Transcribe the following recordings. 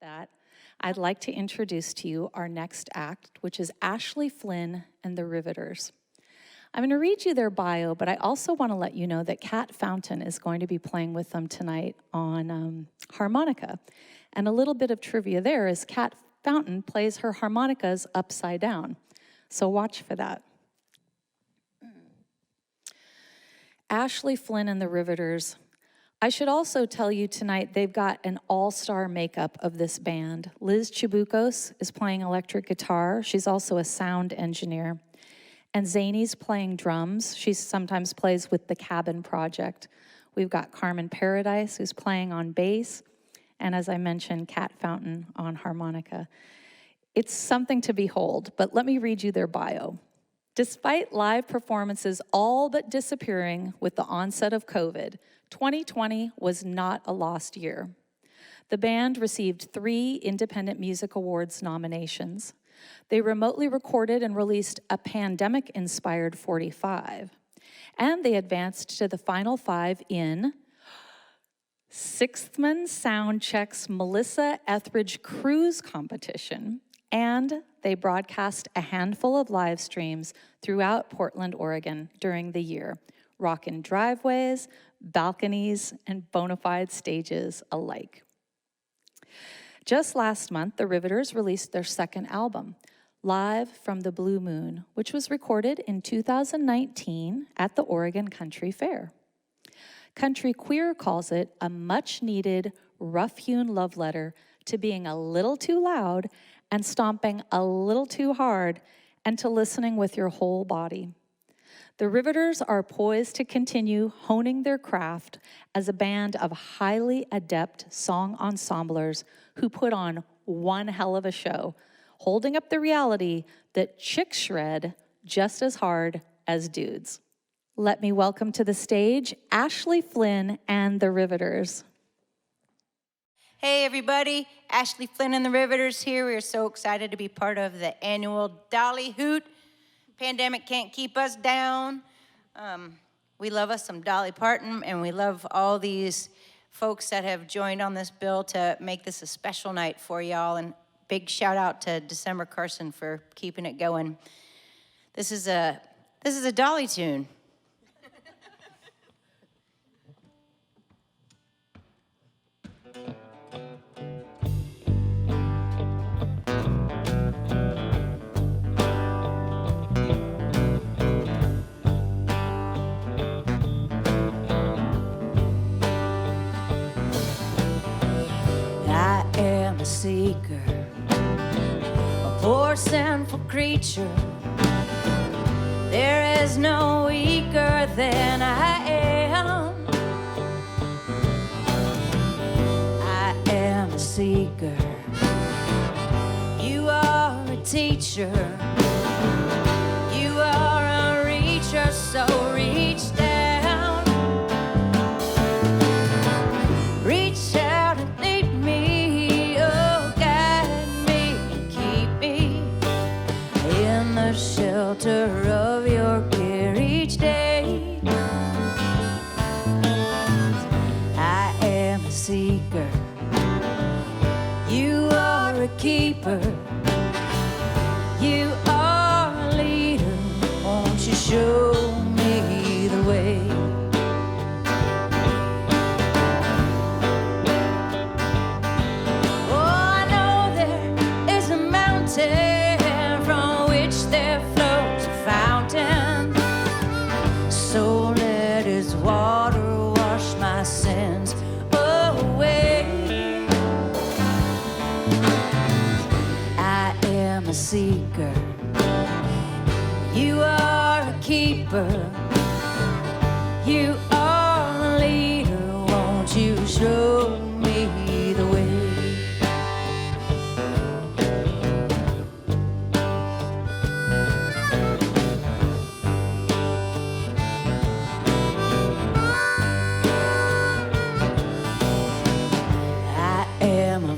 that, I'd like to introduce to you our next act, which is Ashleigh Flynn and the Riveters. I'm going to read you their bio, but I also want to let you know that Kat Fountain is going to be playing with them tonight on harmonica. And a little bit of trivia there is Kat Fountain plays her harmonicas upside down. So watch for that. Ashleigh Flynn and the Riveters. I should also tell you tonight they've got an all-star makeup of this band. Liz Chibucos is playing electric guitar. She's also a sound engineer. And Zany's playing drums. She sometimes plays with the Cabin Project. We've got Carmen Paradise, who's playing on bass. And as I mentioned, Kat Fountain on harmonica. It's something to behold, but let me read you their bio. Despite live performances all but disappearing with the onset of COVID, 2020 was not a lost year. The band received 3 Independent Music Awards nominations. They remotely recorded and released a pandemic-inspired 45, and they advanced to the final 5 in Sixthman Soundcheck's Melissa Etheridge Cruise Competition, and they broadcast a handful of live streams throughout Portland, Oregon during the year, rockin' driveways, balconies, and bonafide stages alike. Just last month, the Riveters released their second album, Live from the Blue Moon, which was recorded in 2019 at the Oregon Country Fair. CountryQueer calls it a much-needed, rough-hewn love letter to being a little too loud and stomping a little too hard and to listening with your whole body. The Riveters are poised to continue honing their craft as a band of highly adept song ensemblers who put on one hell of a show, holding up the reality that chicks shred just as hard as dudes. Let me welcome to the stage Ashleigh Flynn and the Riveters. Hey everybody, Ashleigh Flynn and the Riveters here. We are so excited to be part of the annual Dolly Hoot. Pandemic can't keep us down. We love us some Dolly Parton, and we love all these folks that have joined on this bill to make this a special night for y'all. And big shout out to December Carson for keeping it going. This is a Dolly tune. A seeker, a poor sinful creature. There is no weaker than I am. I am a seeker. You are a teacher. You are a reacher, so reach down. Reach out and lead me. Shelter of your care each day. I am a seeker. You are a keeper. You are a leader. Won't you show me the way? Oh, I know there is a mountain there flows a fountain, so let his water wash my sins away. I am a seeker. You are a keeper. You are a leader. Won't you show me the way?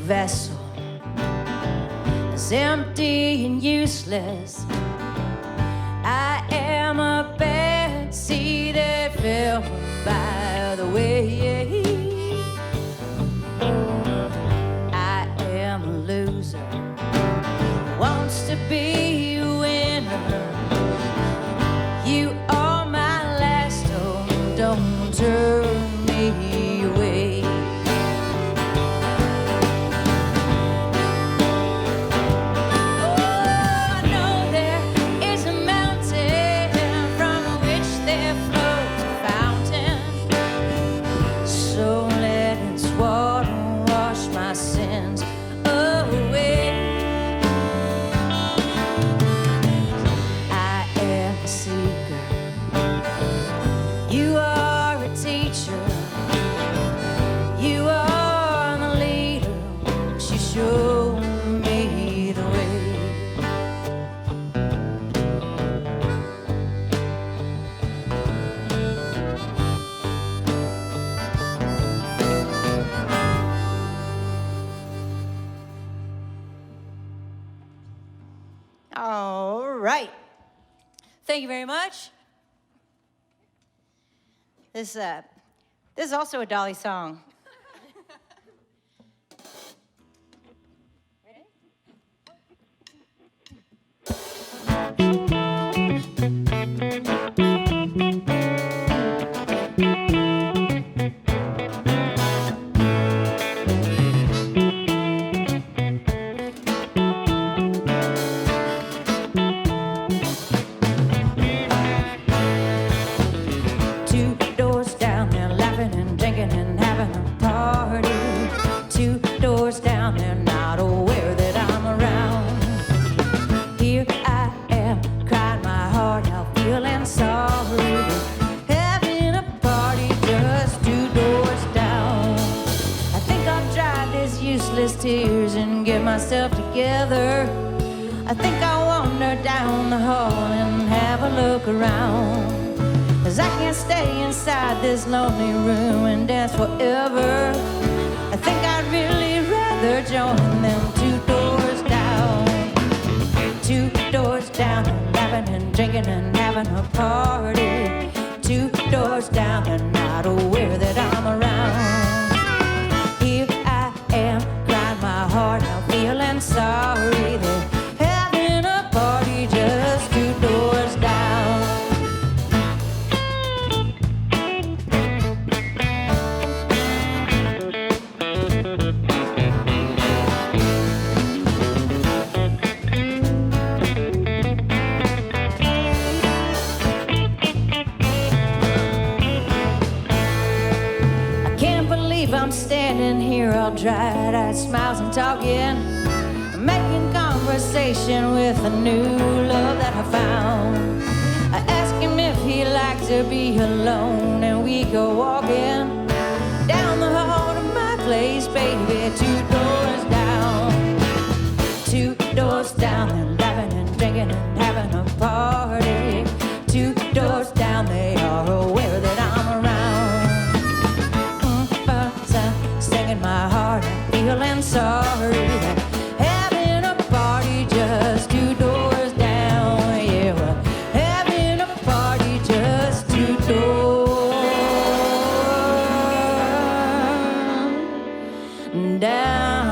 Vessel is empty and useless. I am a bad seed that fell by the way. I am Thank you very much. This is also a Dolly song. Tears and get myself together. I think I'll wander down the hall and have a look around, 'cause I can't stay inside this lonely room and dance forever. I think I'd really rather join them 2 doors down. 2 doors down, laughing and drinking and having a party. 2 doors down, they're not aware that I'm around. Here I am, my heart now feeling sorry. They're having a party just 2 doors down. I can't believe I'm standing here all dry-eyed, smiles and talking, making conversation with a new love that I found. I ask him if he likes to be alone, and we go walking down the hall to my place, baby. 2 doors down. 2 doors down, they're laughing and drinking and having a party. 2 doors down, they are aware that I'm around. Singing my heart and feeling sorry. Having a party just 2 doors down. Yeah, we're having a party just 2 doors down.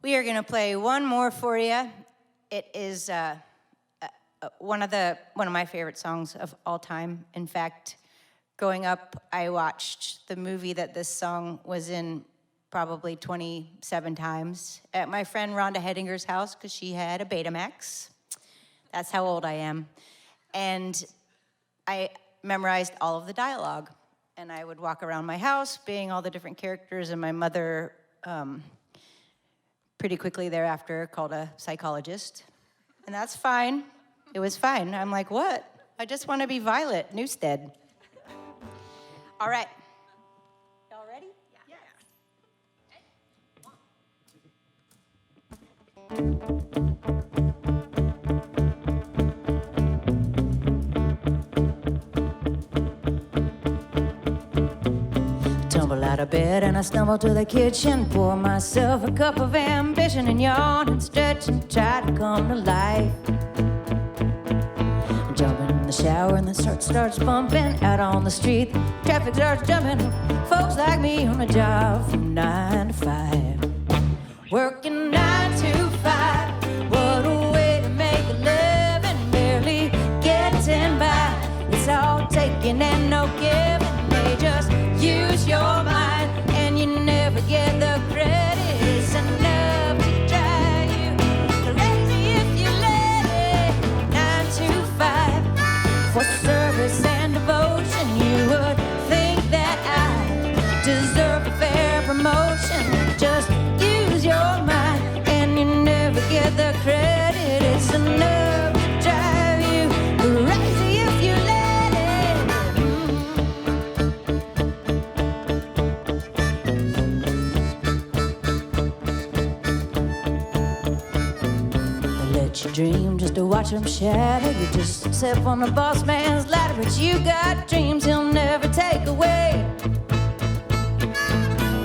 We are going to play one more for you. It is one of my favorite songs of all time. In fact, growing up, I watched the movie that this song was in probably 27 times at my friend Rhonda Hettinger's house because she had a Betamax. That's how old I am. And I memorized all of the dialogue. And I would walk around my house being all the different characters, and my mother pretty quickly thereafter called a psychologist. And that's fine. It was fine. I'm like, what? I just want to be Violet Newstead. All right. Y'all ready? Yeah. Tumble out of bed and I stumble to the kitchen, pour myself a cup of ambition and yawn and stretch and try to come to life. Jump in the shower and the heart starts pumping. Out on the street, traffic starts jumping. Folks like me on a job from 9 to 5. Working 9 to 5. What a way to make a living, barely getting by. It's all taking and no giving. They just use your mind and you never get the credit. It's enough to drive you crazy if you let it. 9 to 5 for service and devotion. You would think that I deserve a fair promotion. Just use your mind and you watch them shatter. You just step on the boss man's ladder, but you got dreams he'll never take away.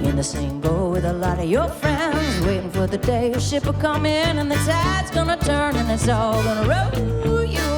In the same boat with a lot of your friends, waiting for the day your ship will come in and the tide's gonna turn and it's all gonna roll you